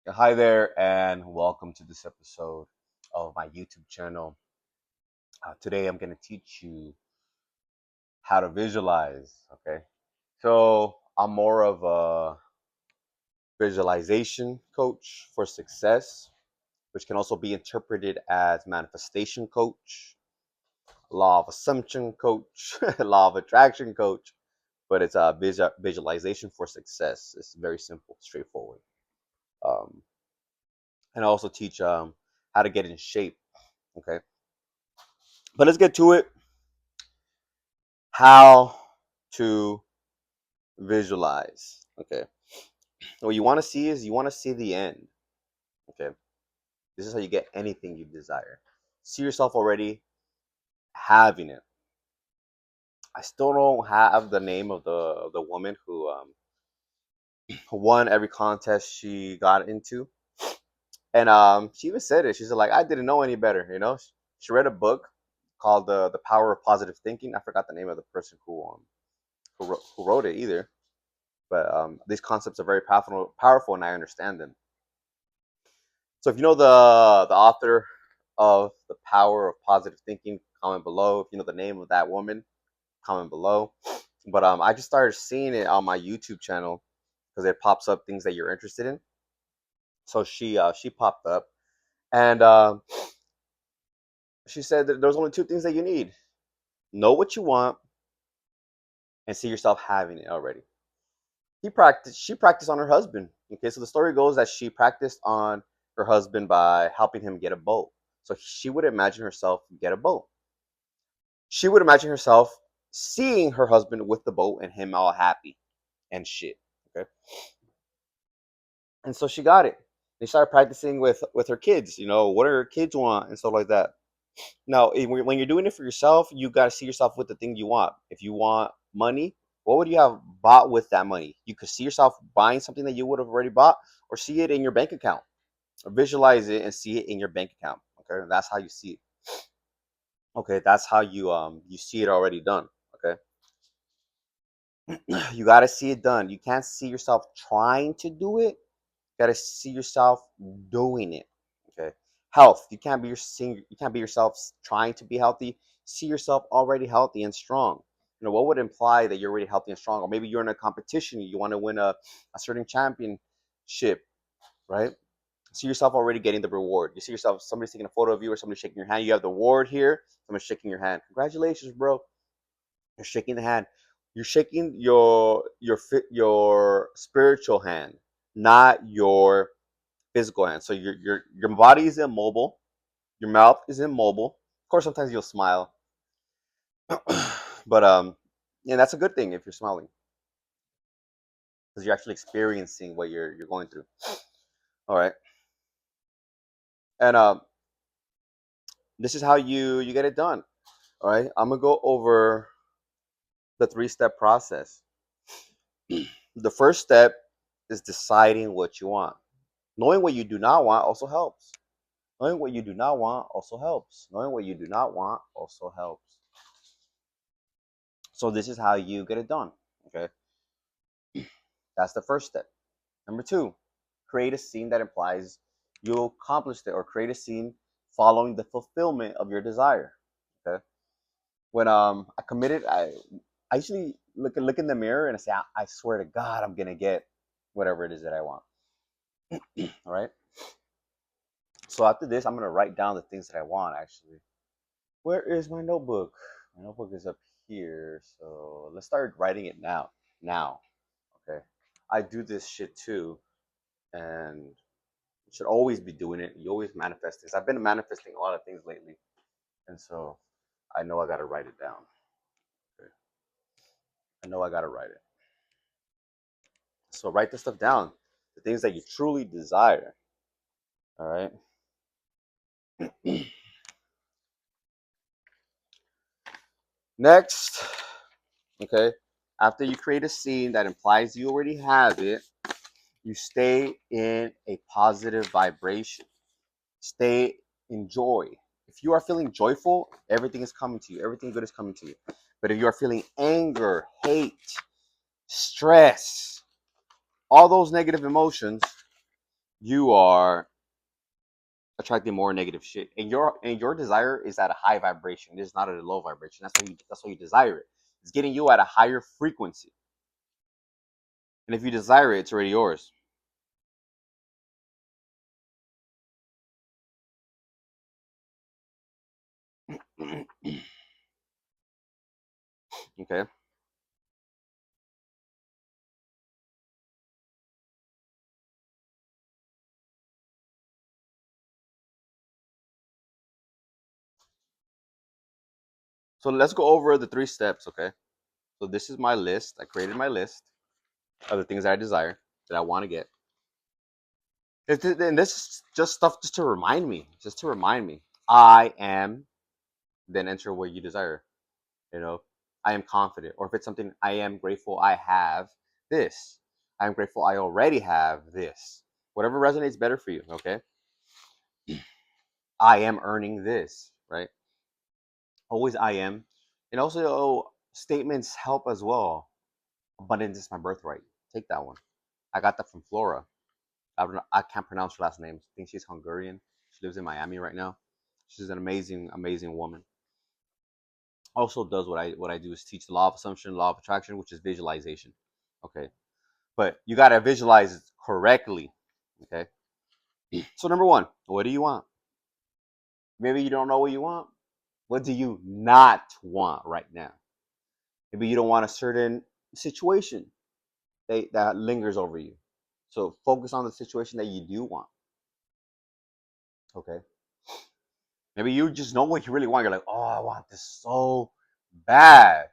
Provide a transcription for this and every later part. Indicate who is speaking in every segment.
Speaker 1: Hi there, and welcome to this episode of my YouTube channel. Today, I'm going to teach you how to visualize. Okay, so I'm more of a visualization coach for success, which can also be interpreted as manifestation coach, law of assumption coach, law of attraction coach, but it's a visualization for success. It's very simple, straightforward. Um, and I also teach how to get in shape. Okay, but let's get to it. How to visualize. Okay. What you want to see is you want to see the end. Okay. This is how you get anything you desire. See yourself already having it. I still don't have the name of the woman who won every contest she got into, and she even said it. She's like, I didn't know any better. She read a book called the Power of Positive Thinking. I forgot the name of the person who wrote it either, but these concepts are very powerful, and I understand them. So if you know the author of The Power of Positive Thinking, comment below. If you know the name of that woman, comment below. But I just started seeing it on my YouTube channel because it pops up things that you're interested in. So she popped up, and she said that there's only two things that you need: know what you want and see yourself having it already. She practiced on her husband. Okay, so the story goes that she practiced on her husband by helping him get a boat. So she would imagine herself get a boat. She would imagine herself seeing her husband with the boat and him all happy and shit. Okay, and so she got it. They started practicing with her kids. What do her kids want and stuff like that. Now, when you're doing it for yourself, you got to see yourself with the thing you want. If you want money, what would you have bought with that money? You could see yourself buying something that you would have already bought, or see it in your bank account, or visualize it and see it in your bank account. Okay, that's how you see it. Okay, that's how you see it already done. Okay, you got to see it done. You can't see yourself trying to do it. You got to see yourself doing it. Okay, health. You can't be yourself trying to be healthy. See yourself already healthy and strong. What would imply that you're already healthy and strong? Or maybe you're in a competition, you want to win a certain championship, right? See yourself already getting the reward. You see yourself, somebody's taking a photo of you or somebody's shaking your hand. You have the award here, someone's shaking your hand. Congratulations, bro. You're shaking the hand. You're shaking your spiritual hand, not your physical hand. So your body is immobile, your mouth is immobile. Of course, sometimes you'll smile, but yeah, that's a good thing if you're smiling because you're actually experiencing what you're going through. All right, and this is how you get it done. All right, I'm gonna go over the three-step process. The first step is deciding what you want. Knowing what you do not want also helps. Knowing what you do not want also helps. Knowing what you do not want also helps. So this is how you get it done. Okay, that's the first step. Number two, create a scene that implies you accomplished it, or create a scene following the fulfillment of your desire. Okay, when I committed, I usually look in the mirror and I say, I swear to God, I'm gonna get whatever it is that I want. All right. So after this, I'm gonna write down the things that I want. Actually, where is my notebook? My notebook is up here. So let's start writing it now. Now, okay. I do this shit too, and you should always be doing it. You always manifest things. I've been manifesting a lot of things lately, and so I know I gotta write it down. Okay. I know I gotta write it. So write this stuff down. The things that you truly desire. All right. Next, okay. After you create a scene that implies you already have it, you stay in a positive vibration. Stay in joy. If you are feeling joyful, everything is coming to you. Everything good is coming to you. But if you are feeling anger, hate, stress, all those negative emotions, you are attracting more negative shit, and your desire is at a high vibration. It is not at a low vibration. That's why you desire it. It's getting you at a higher frequency, and if you desire it, it's already yours. Okay. So let's go over the 3 steps. Okay. So this is my list. I created my list of the things that I desire, that I want to get. And this is just stuff just to remind me, I am, then enter what you desire. You know, I am confident, or if it's something, I am grateful I have this. I am grateful I already have this. Whatever resonates better for you, okay? I am earning this, right? Always I am. And also, statements help as well. Abundance is my birthright. Take that one. I got that from Flora. I can't pronounce her last name. I think she's Hungarian. She lives in Miami right now. She's an amazing, amazing woman. Also does what I do is teach the law of assumption, law of attraction, which is visualization. Okay. But you gotta visualize it correctly. Okay. So number one, what do you want? Maybe you don't know what you want. What do you not want right now? Maybe you don't want a certain situation that lingers over you. So focus on the situation that you do want. Okay. Maybe you just know what you really want. You're like, oh, I want this so bad.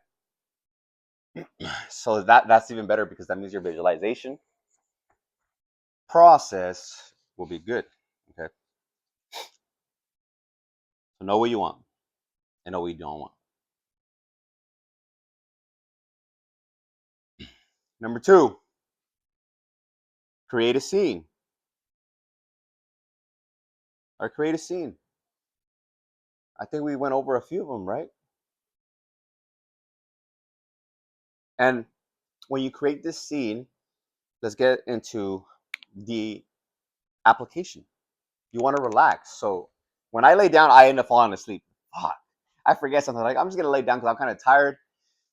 Speaker 1: So that's even better, because that means your visualization process will be good. Okay. So know what you want and know what you don't want. Number two, create a scene. Or create a scene. I think we went over a few of them, right? And when you create this scene, let's get into the application. You want to relax. So when I lay down, I end up falling asleep. Fuck. I forget something. Like, I'm just gonna lay down because I'm kind of tired.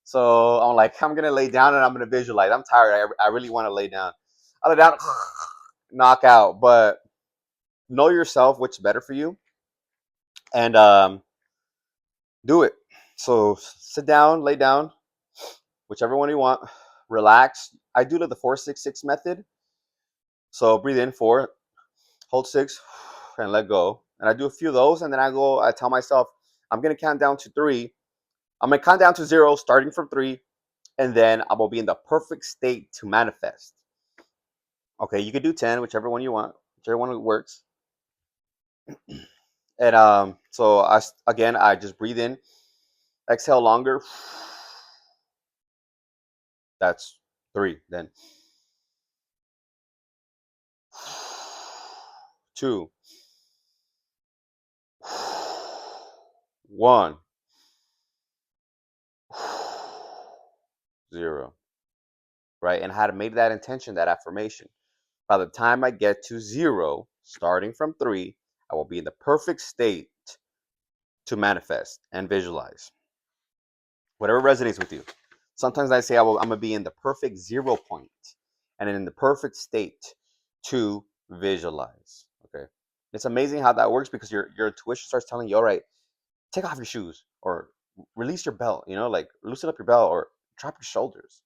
Speaker 1: So I'm like, I'm gonna lay down and I'm gonna visualize. I'm tired. I really want to lay down. I lay down, knock out. But know yourself, what's better for you, and do it. So sit down, lay down, whichever one you want. Relax. I do the 4-6-6 method. So breathe in 4, hold 6, and let go. And I do a few of those, and then I tell myself, I'm gonna count down to 3. I'm gonna count down to 0, starting from 3, and then I will be in the perfect state to manifest. Okay, you could do 10, whichever one you want, whichever one works. And so I just breathe in, exhale longer. That's 3. Then 2, 1, 0. Right? And how to make that intention, that affirmation. By the time I get to 0, starting from 3, I will be in the perfect state to manifest and visualize. Whatever resonates with you. Sometimes I say I'm going to be in the perfect 0 point and in the perfect state to visualize. Okay. It's amazing how that works, because your intuition starts telling you, all right, take off your shoes, or release your belt, like loosen up your belt, or drop your shoulders.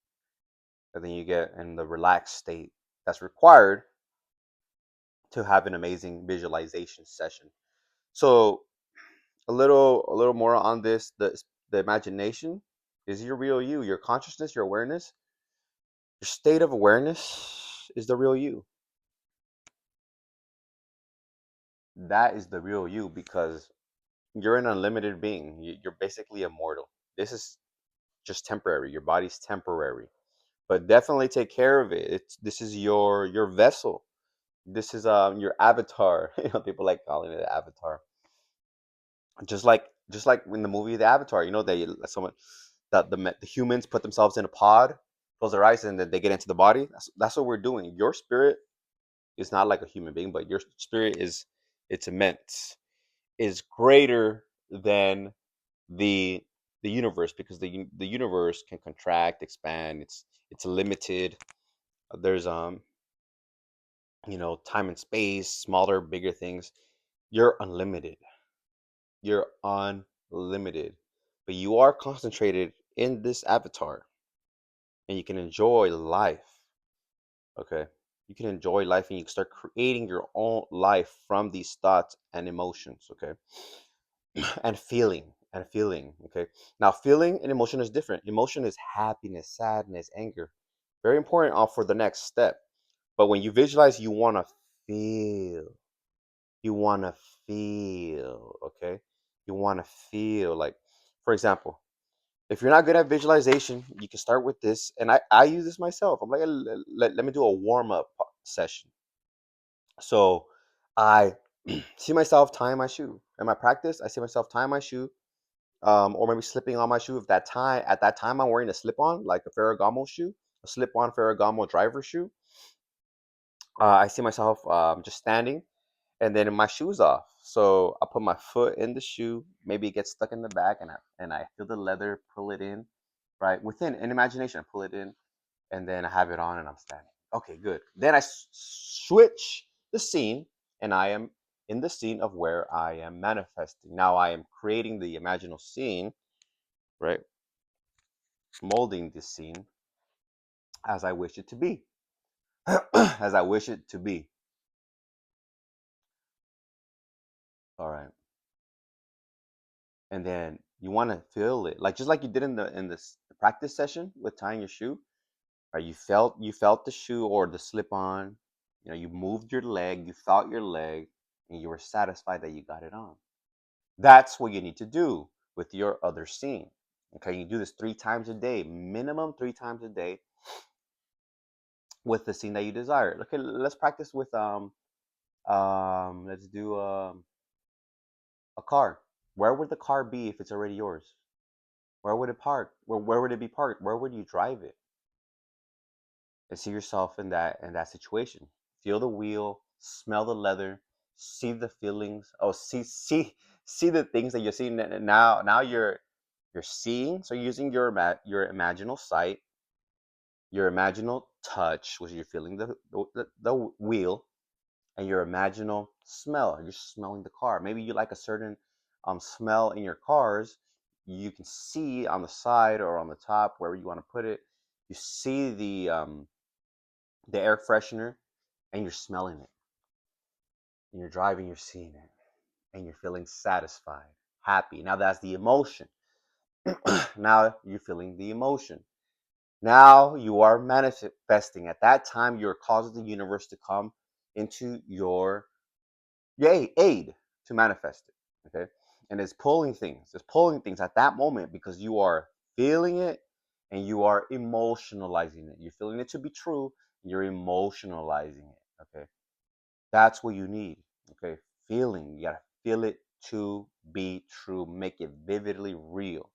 Speaker 1: And then you get in the relaxed state that's required to have an amazing visualization session. So a little more on this, the imagination is your real you, your consciousness, your awareness, your state of awareness is the real you. That is the real you, because you're an unlimited being. You're basically immortal. This is just temporary. Your body's temporary, but definitely take care of it. This is your vessel. This is your avatar. People like calling it an avatar. Just like in the movie The Avatar, they someone that the humans put themselves in a pod, close their eyes, and then they get into the body. That's what we're doing. Your spirit It's not like a human being, but your spirit is, it's immense, is greater than the the universe, because the universe can contract, expand. It's limited. There's time and space, smaller, bigger things. You're unlimited. You're unlimited. But you are concentrated in this avatar, and you can enjoy life. Okay? You can enjoy life, and you can start creating your own life from these thoughts and emotions, okay? And feeling, okay? Now, feeling and emotion is different. Emotion is happiness, sadness, anger. Very important for the next step. But when you visualize, you want to feel. You want to feel, okay? You want to feel like, for example, if you're not good at visualization, you can start with this. And I use this myself. I'm like, let me do a warm up session. So I see myself tying my shoe. In my practice, I see myself tying my shoe, or maybe slipping on my shoe. If that time at that time I'm wearing a slip on, like a Ferragamo shoe, a slip on Ferragamo driver shoe. I see myself just standing, and then my shoe's off. So I put my foot in the shoe. Maybe it gets stuck in the back, and I feel the leather, pull it in, right within an imagination. I pull it in, and then I have it on, and I'm standing. Okay, good. Then I switch the scene, and I am in the scene of where I am manifesting. Now I am creating the imaginal scene, right? Molding this scene as I wish it to be. As I wish it to be. All right. And then you want to feel it, like just like you did in the practice session with tying your shoe. Right? You felt the shoe or the slip on. You moved your leg, you felt your leg, and you were satisfied that you got it on. That's what you need to do with your other scene. Okay, you do this 3 times a day, minimum 3 times a day, with the scene that you desire. Okay, let's practice with let's do a car. Where would the car be if it's already yours? Where would it park? Where would it be parked? Where would you drive it? And see yourself in that situation. Feel the wheel, smell the leather, see the feelings. Oh, see the things that you're seeing now. Now you're seeing. So you're using your imaginal sight, your imaginal touch, which you're feeling the wheel, and your imaginal smell. You're smelling the car. Maybe you like a certain smell in your cars. You can see on the side or on the top, wherever you want to put it. You see the air freshener, and you're smelling it, and you're driving, you're seeing it, and you're feeling satisfied, happy. Now that's the emotion. Now you're feeling the emotion. Now you are manifesting. At that time, you're causing the universe to come into your aid to manifest it. Okay. And it's pulling things at that moment, because you are feeling it, and you are emotionalizing it. You're feeling it to be true, you're emotionalizing it. Okay. That's what you need. Okay. Feeling. You gotta feel it to be true. Make it vividly real.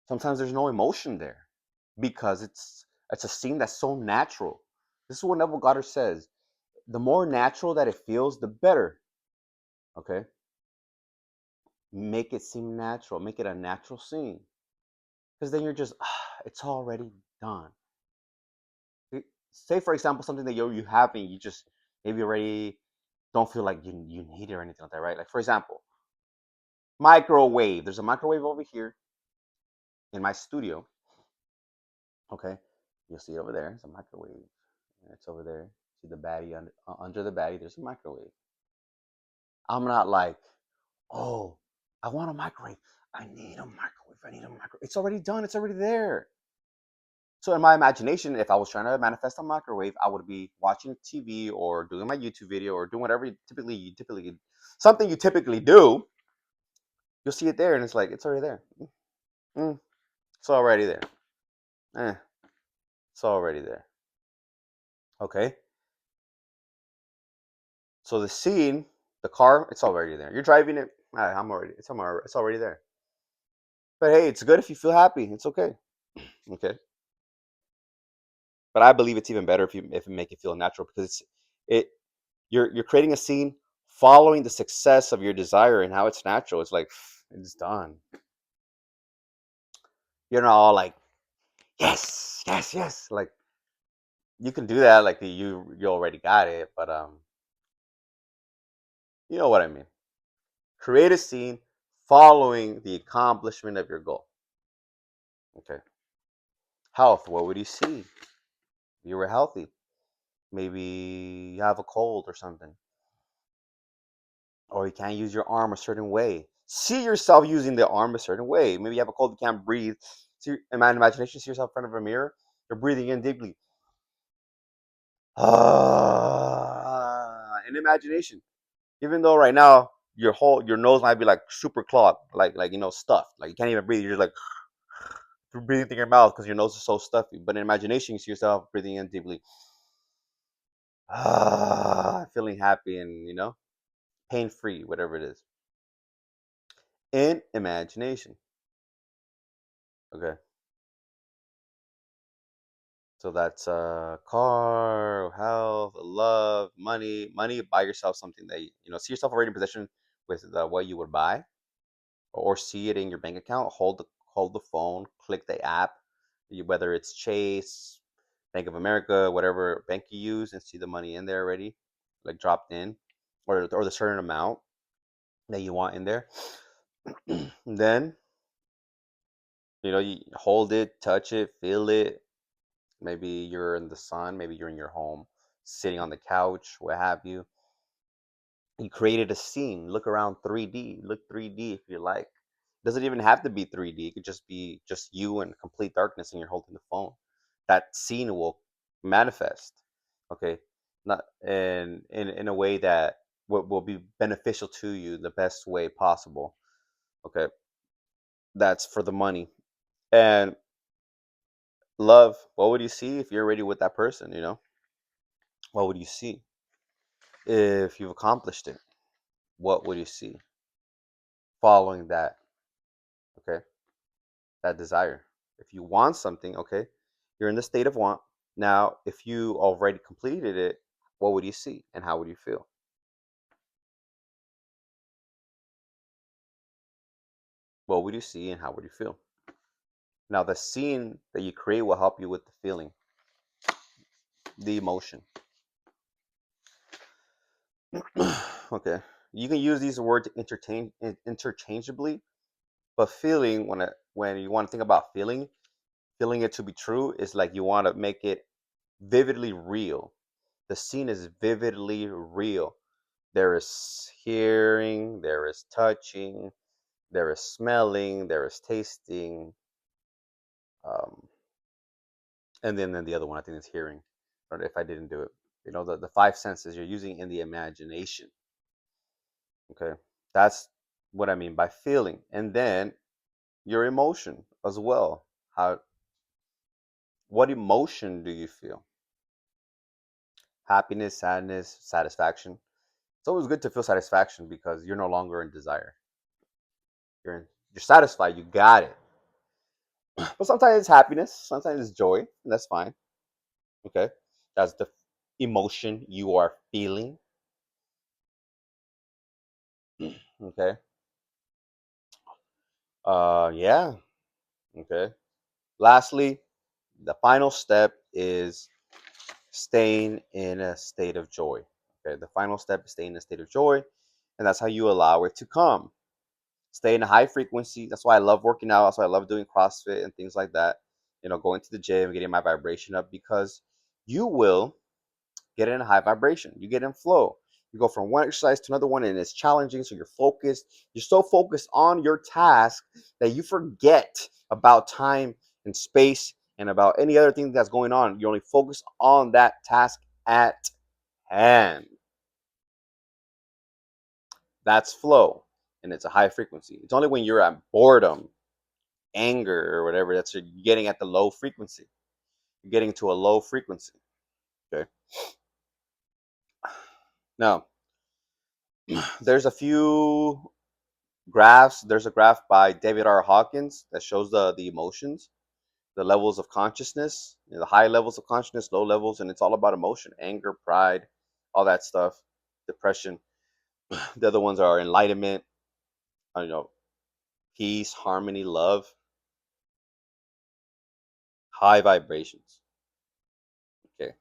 Speaker 1: Sometimes there's no emotion there, because it's a scene that's so natural. This is what Neville Goddard says. The more natural that it feels, the better. Okay. Make it seem natural. Make it a natural scene. Because then you're just, it's already done. Say, for example, something that you have, and you just maybe already don't feel like you need it or anything like that, right? Like, for example, microwave. There's a microwave over here in my studio. Okay, you'll see it over there. It's a microwave. It's over there. See the baddie under the baddie. There's a microwave. I'm not like, oh, I want a microwave. I need a microwave. I need a microwave. It's already done. It's already there. So in my imagination, if I was trying to manifest a microwave, I would be watching TV or doing my YouTube video or doing whatever you typically something you typically do. You'll see it there, and it's like it's already there. Mm, it's already there. Eh, it's already there. Okay. So the scene, the car, it's already there. You're driving it. It's already there. But hey, it's good if you feel happy. It's okay. Okay. But I believe it's even better if you make it feel natural, because it you're creating a scene following the success of your desire and how it's natural. It's like it's done. You're not all like yes, yes, yes. Like you can do that, like you already got it, but you know what I mean. Create a scene following the accomplishment of your goal. Okay. Health. What would you see? If you were healthy. Maybe you have a cold or something, or you can't use your arm a certain way. See yourself using the arm a certain way. Maybe you have a cold, you can't breathe. See, in my imagination, see yourself in front of a mirror. You're breathing in deeply. In imagination. Even though right now your nose might be like super clogged, like stuffed, like you can't even breathe. You're just like you're breathing through your mouth because your nose is so stuffy. But in imagination, you see yourself breathing in deeply, feeling happy and pain free, whatever it is. In imagination. Okay. So that's car, health, love, money. Money, buy yourself something that see yourself already in possession with what you would buy, or see it in your bank account. Hold the phone, click the app, whether it's Chase, Bank of America, whatever bank you use, and see the money in there already, like dropped in, or the certain amount that you want in there. Then you hold it, touch it, feel it. Maybe you're in the sun, maybe you're in your home, sitting on the couch, what have you. You created a scene. Look around 3D. Look 3D if you like. It doesn't even have to be 3D. It could just be just you in complete darkness and you're holding the phone. That scene will manifest. Okay. Not in a way that will be beneficial to you the best way possible. Okay. That's for the money. And love, what would you see if you're already with that person, What would you see? If you've accomplished it, what would you see following that? Okay, that desire. If you want something, okay, you're in the state of want. Now, if you already completed it, what would you see and how would you feel? What would you see and how would you feel? Now, the scene that you create will help you with the feeling, the emotion. Okay, you can use these words interchangeably, but feeling when you want to think about feeling it to be true is like you want to make it vividly real. The scene is vividly real. There is hearing, there is touching, there is smelling, there is tasting, um, and then the other one I think is hearing. Or if I didn't do it, the five senses you're using in the imagination. Okay, that's what I mean by feeling, and then your emotion as well. What emotion do you feel? Happiness, sadness, satisfaction. It's always good to feel satisfaction because you're no longer in desire. You're satisfied. You got it. But sometimes it's happiness. Sometimes it's joy. And that's fine. Okay, that's the emotion you are feeling. Okay. Yeah. Okay. Lastly, the final step is staying in a state of joy. Okay. The final step is staying in a state of joy, and that's how you allow it to come. Stay in a high frequency. That's why I love working out. That's why I love doing CrossFit and things like that. Going to the gym, getting my vibration up because you will get in a high vibration. You get in flow. You go from one exercise to another one and it's challenging. So you're focused. You're so focused on your task that you forget about time and space and about any other thing that's going on. You only focus on that task at hand. That's flow. And it's a high frequency. It's only when you're at boredom, anger, or whatever that's you're getting at the low frequency. You're getting to a low frequency. Okay. Now, there's a few graphs. There's a graph by David R. Hawkins that shows the emotions, the levels of consciousness, the high levels of consciousness, low levels, and it's all about emotion, anger, pride, all that stuff, depression. The other ones are enlightenment, I don't know, peace, harmony, love, high vibrations. Okay,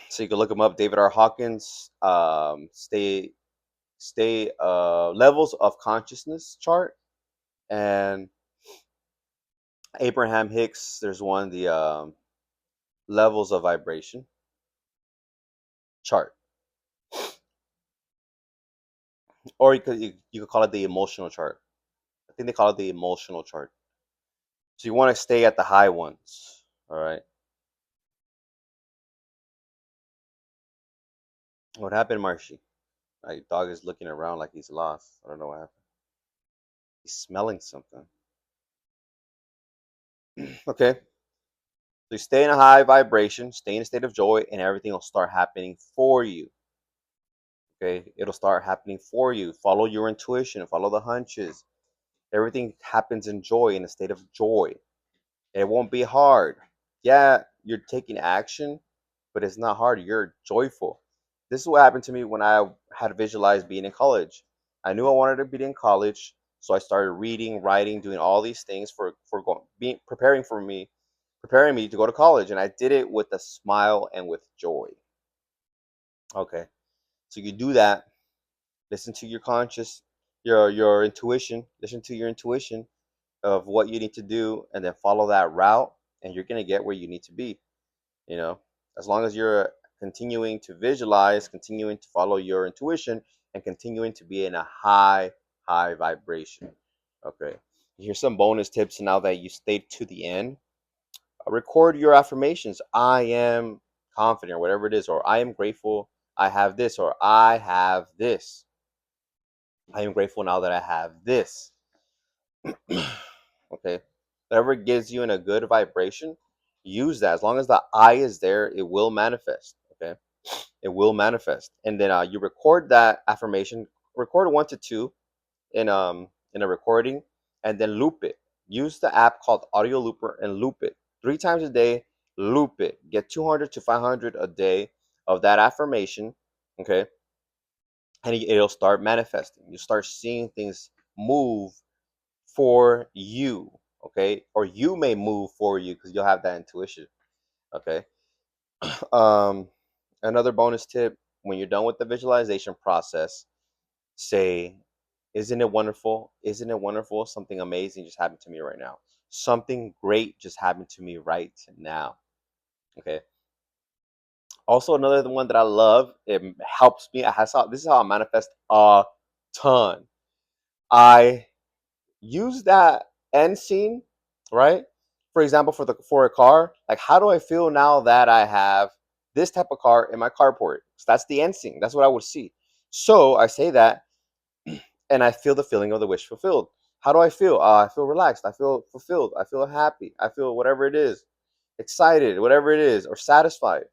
Speaker 1: so you can look them up. David R. Hawkins, stay levels of consciousness chart, and Abraham Hicks. There's one, the levels of vibration chart, or you could call it the emotional chart. I think they call it the emotional chart. So you want to stay at the high ones. All right. What happened, Marshy? My dog is looking around like he's lost. I don't know what happened. He's smelling something. Okay. So you stay in a high vibration, stay in a state of joy, and everything will start happening for you. Okay. It'll start happening for you. Follow your intuition, follow the hunches. Everything happens in joy, in a state of joy. It won't be hard. Yeah, you're taking action, but it's not hard. You're joyful. This is what happened to me when I had visualized being in college. I knew I wanted to be in college, so I started reading, writing, doing all these things for going, being preparing me to go to college, and I did it with a smile and with joy. Okay, so you do that. Listen to your conscious, your intuition. Listen to your intuition of what you need to do, and then follow that route, and you're gonna get where you need to be. You know, as long as you're continuing to visualize, continuing to follow your intuition, and continuing to be in a high vibration. Okay, here's some bonus tips now that you stayed to the end. Record your affirmations. I am confident, or whatever it is, or I am grateful I have this, or I have this. I am grateful now that I have this. Okay, whatever gives you in a good vibration, use that. As long as the I is there, it will manifest. Okay, it will manifest. And then you record that affirmation. Record 1 to 2 in a recording, and then loop it. Use the app called Audio Looper and loop it 3 times a day. Loop it. Get 200 to 500 a day of that affirmation. Okay, and it'll start manifesting. You start seeing things move for you. Okay, or you may move for you because you'll have that intuition. Okay. um Another bonus tip: when you're done with the visualization process, say, isn't it wonderful, isn't it wonderful, something amazing just happened to me right now, something great just happened to me right now. Okay. Also, another one that I love, it helps me, this is how I manifest a ton. I use that end scene, right? For example, for a car, like, how do I feel now that I have this type of car in my carport? So that's the end scene. That's what I would see. So I say that, and I feel the feeling of the wish fulfilled. How do I feel? I feel relaxed. I feel fulfilled. I feel happy. I feel whatever it is, excited, whatever it is, or satisfied.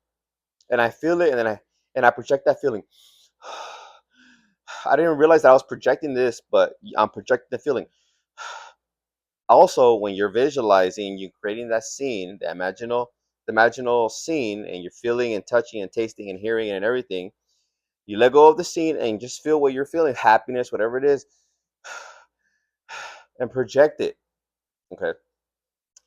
Speaker 1: And I feel it, and then I project that feeling. I didn't realize that I was projecting this, but I'm projecting the feeling. Also, when you're visualizing, you're creating that scene, the imaginal scene, and you're feeling and touching and tasting and hearing and everything. You let go of the scene and just feel what you're feeling, happiness, whatever it is, and project it. Okay.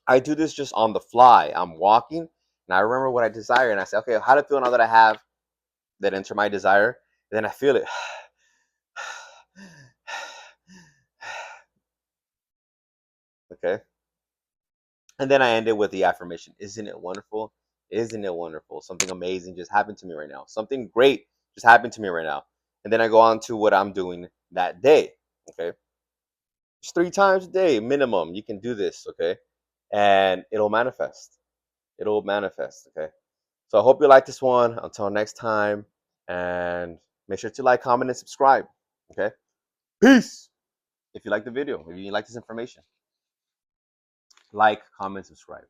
Speaker 1: I do this just on the fly. I'm walking and I remember what I desire, and I say, okay, how do I feel now that I have that enter my desire? And then I feel it. Okay. And then I end it with the affirmation. Isn't it wonderful? Isn't it wonderful? Something amazing just happened to me right now. Something great just happened to me right now. And then I go on to what I'm doing that day. Okay. Just 3 times a day minimum. You can do this. Okay. And it'll manifest. It'll manifest. Okay. So I hope you like this one. Until next time. And make sure to like, comment, and subscribe. Okay. Peace. If you like the video, if you like this information, like, comment, subscribe.